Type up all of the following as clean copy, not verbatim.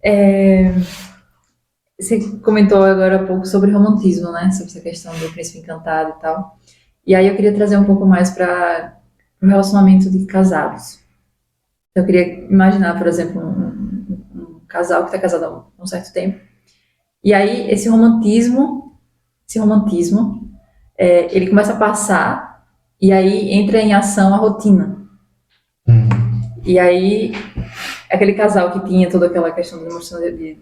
É, você comentou agora há pouco sobre romantismo, né? Sobre essa questão do príncipe encantado e tal. E aí eu queria trazer um pouco mais para o relacionamento de casados. Eu queria imaginar, por exemplo, um casal que está casado há um certo tempo. E aí esse romantismo, ele começa a passar e aí entra em ação a rotina. E aí, aquele casal que tinha toda aquela questão de demonstração de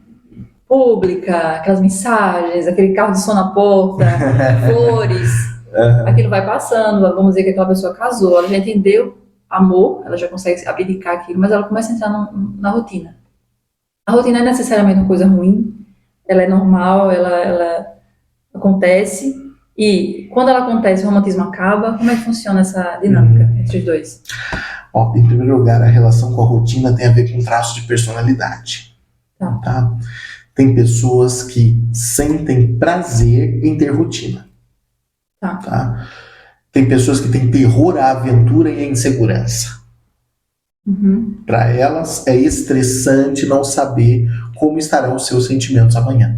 pública, aquelas mensagens, aquele carro de som na porta, flores, aquilo vai passando, vamos dizer que aquela pessoa casou, ela já entendeu amor, ela já consegue abdicar aquilo, mas ela começa a entrar na rotina. A rotina não é necessariamente uma coisa ruim, ela é normal, ela acontece, e quando ela acontece, o romantismo acaba, como é que funciona essa dinâmica entre os dois? Ó, em primeiro lugar, a relação com a rotina tem a ver com traços de personalidade. Tá? Tem pessoas que sentem prazer em ter rotina. Tá? Tem pessoas que têm terror à aventura e à insegurança. Para elas é estressante não saber como estarão os seus sentimentos amanhã.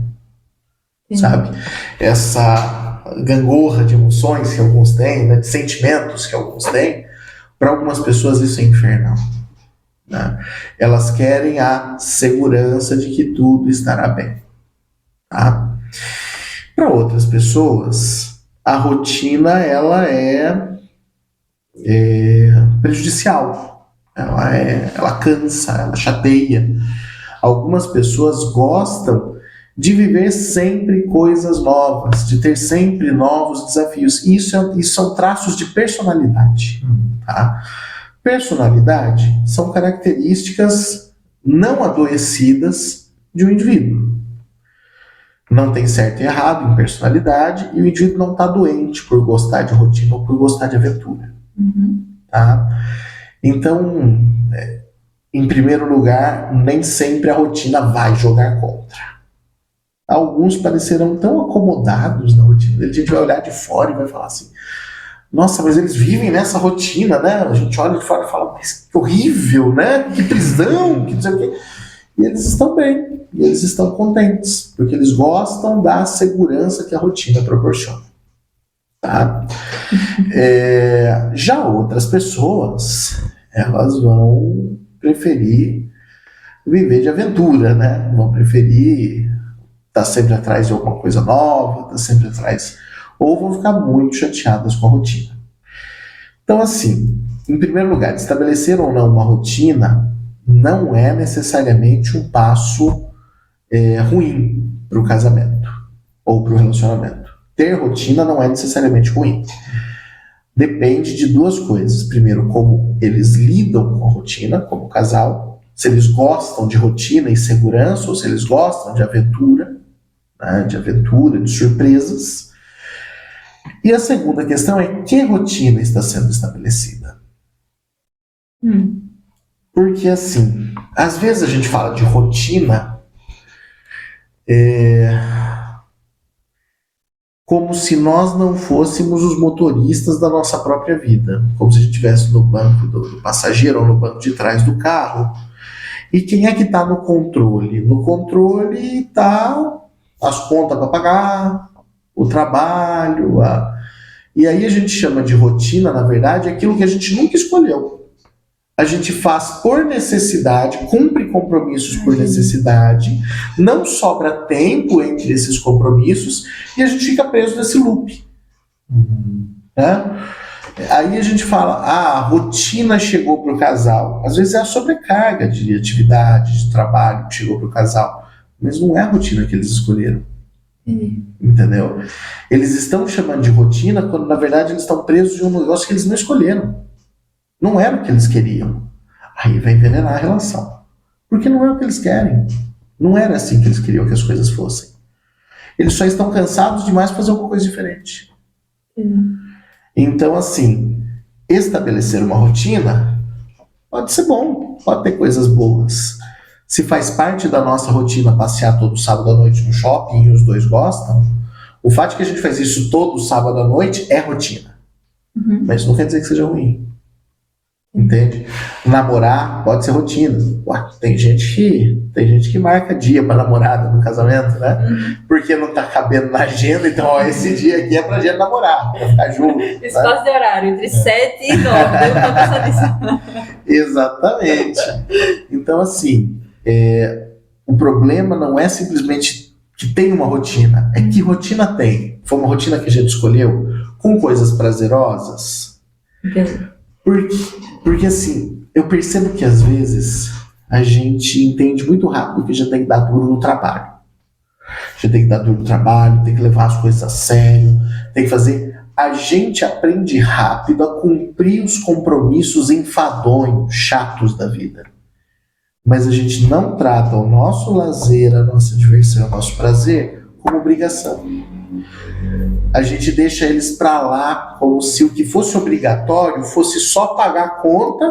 Sabe? Essa gangorra de emoções que alguns têm, né, de sentimentos que alguns têm, para algumas pessoas isso é infernal. Né? Elas querem a segurança de que tudo estará bem. Tá? Para outras pessoas, a rotina ela é prejudicial. Ela cansa, ela chateia. Algumas pessoas gostam de viver sempre coisas novas, de ter sempre novos desafios. Isso são traços de personalidade. Tá? Personalidade são características não adoecidas de um indivíduo. Não tem certo e errado em personalidade e o indivíduo não está doente por gostar de rotina ou por gostar de aventura. Tá? Então, em primeiro lugar, nem sempre a rotina vai jogar contra. Alguns parecerão tão acomodados na rotina. A gente vai olhar de fora e vai falar assim: nossa, mas eles vivem nessa rotina, né? A gente olha de fora e fala: mas que horrível, né? Que prisão, que não sei o quê. E eles estão bem, e eles estão contentes, porque eles gostam da segurança que a rotina proporciona. Tá? Já outras pessoas, elas vão preferir viver de aventura, né? Vão preferir estar sempre atrás de alguma coisa nova, estar sempre atrás, ou vão ficar muito chateadas com a rotina. Então, assim, em primeiro lugar, estabelecer ou não uma rotina não é necessariamente um passo ruim para o casamento ou para o relacionamento. Ter rotina não é necessariamente ruim. Depende de duas coisas. Primeiro, como eles lidam com a rotina, como casal, se eles gostam de rotina e segurança, ou se eles gostam de aventura, né, de surpresas. E a segunda questão é: que rotina está sendo estabelecida? Porque, assim, às vezes a gente fala de rotina como se nós não fôssemos os motoristas da nossa própria vida, como se a gente estivesse no banco do passageiro ou no banco de trás do carro. E quem é que está no controle? No controle está as contas para pagar, o trabalho, e aí a gente chama de rotina, na verdade, aquilo que a gente nunca escolheu. A gente faz por necessidade, cumpre compromissos por necessidade, não sobra tempo entre esses compromissos e a gente fica preso nesse loop. Né? Aí a gente fala: a rotina chegou para o casal. Às vezes é a sobrecarga de atividade, de trabalho que chegou para o casal, mas não é a rotina que eles escolheram. Entendeu? Eles estão chamando de rotina quando na verdade eles estão presos de um negócio que eles não escolheram. Não era o que eles queriam. Aí vai envenenar a relação. Porque não é o que eles querem. Não era assim que eles queriam que as coisas fossem. Eles só estão cansados demais para fazer alguma coisa diferente. Então, assim, estabelecer uma rotina pode ser bom, pode ter coisas boas. Se faz parte da nossa rotina passear todo sábado à noite no shopping e os dois gostam, o fato de que a gente faz isso todo sábado à noite é rotina. Mas não quer dizer que seja ruim. Entende? Namorar pode ser rotina. Ué, tem gente que marca dia para namorada no casamento, né? Porque não tá cabendo na agenda, então ó, esse dia aqui é pra gente namorar, pra ficar junto. Espaço de horário, entre 7 e 9, eu vou pensar nisso. Exatamente. Então, assim, o problema não é simplesmente que tem uma rotina, é que rotina tem. Foi uma rotina que a gente escolheu com coisas prazerosas. Entendi. Porque assim, eu percebo que às vezes a gente entende muito rápido que a gente tem que dar duro no trabalho. A gente tem que dar duro no trabalho, tem que levar as coisas a sério, tem que fazer. A gente aprende rápido a cumprir os compromissos enfadonhos, chatos da vida. Mas a gente não trata o nosso lazer, a nossa diversão, o nosso prazer como obrigação. A gente deixa eles para lá como se o que fosse obrigatório fosse só pagar a conta,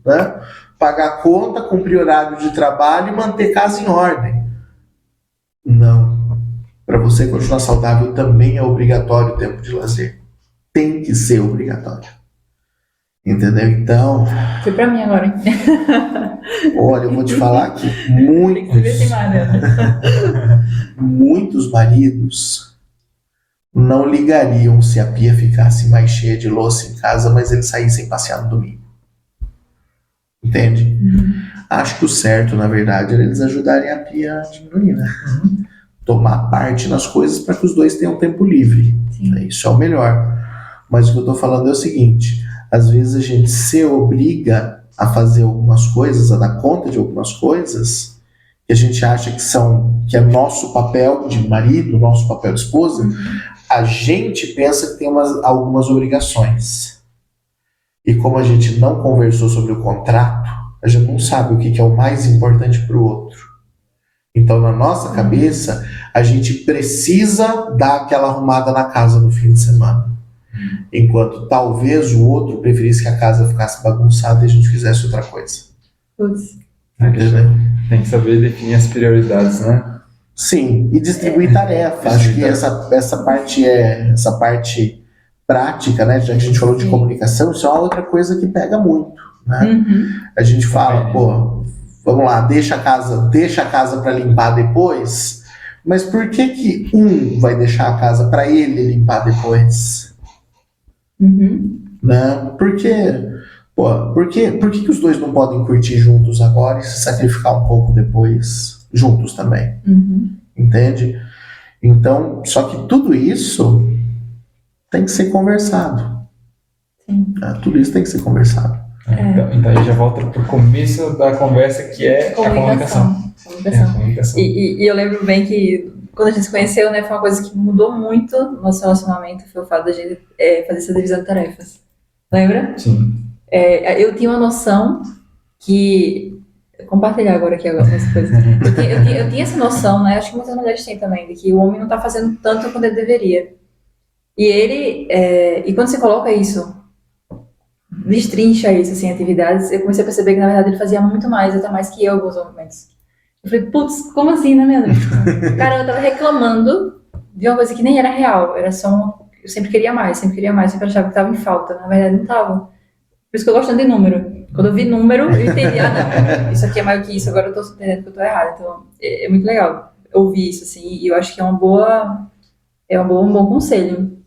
né? Pagar a conta, cumprir horário de trabalho e manter casa em ordem. Não. Para você continuar saudável também é obrigatório o tempo de lazer. Tem que ser obrigatório. Entendeu? Então... Foi pra mim agora, hein? Olha, eu vou te falar que Tem que se ver sem muitos maridos não ligariam se a pia ficasse mais cheia de louça em casa, mas eles saíssem passear no domingo. Entende? Acho que o certo, na verdade, era eles ajudarem a pia a diminuir, né? Tomar parte nas coisas para que os dois tenham tempo livre. Isso é o melhor. Mas o que eu estou falando é o seguinte: às vezes a gente se obriga a fazer algumas coisas, a dar conta de algumas coisas que a gente acha que é nosso papel de marido, nosso papel de esposa. A gente pensa que tem algumas obrigações. E como a gente não conversou sobre o contrato, a gente não sabe o que é o mais importante para o outro. Então, na nossa cabeça, a gente precisa dar aquela arrumada na casa no fim de semana. Enquanto talvez o outro preferisse que a casa ficasse bagunçada e a gente fizesse outra coisa. Tem que saber definir as prioridades, né? Sim, e distribuir tarefa. Acho que essa parte prática, né? Já que a gente falou de comunicação, isso é uma outra coisa que pega muito, né? A gente fala, pô, vamos lá, deixa a casa para limpar depois, mas por que um vai deixar a casa para ele limpar depois? Né? Por que os dois não podem curtir juntos agora e se sacrificar um pouco depois, juntos também? Entende? Então, só que tudo isso tem que ser conversado. Tudo isso tem que ser conversado. Então a gente já volta pro começo da conversa, que é a comunicação. E eu lembro bem que quando a gente se conheceu, né, foi uma coisa que mudou muito no nosso relacionamento, foi o fato da gente fazer essa divisão de tarefas. Lembra? Sim. Eu tinha uma noção que... Compartilhar agora aqui algumas coisas. Eu tinha essa noção, né? Acho que muitas mulheres têm também, de que o homem não está fazendo tanto quanto ele deveria. E quando você coloca isso, destrincha isso, assim, atividades, eu comecei a perceber que, na verdade, ele fazia muito mais, até mais que eu, em alguns momentos. Eu falei, putz, como assim, né, Leandro? Cara, eu tava reclamando de uma coisa que nem era real, era só eu sempre queria mais, sempre achava que tava em falta, na verdade não tava. Por isso que eu gosto tanto de número. Quando eu vi número, eu entendi, não, isso aqui é maior que isso, agora eu tô entendendo que eu tô errado. Então, é muito legal ouvir isso, assim, e eu acho que é um bom conselho.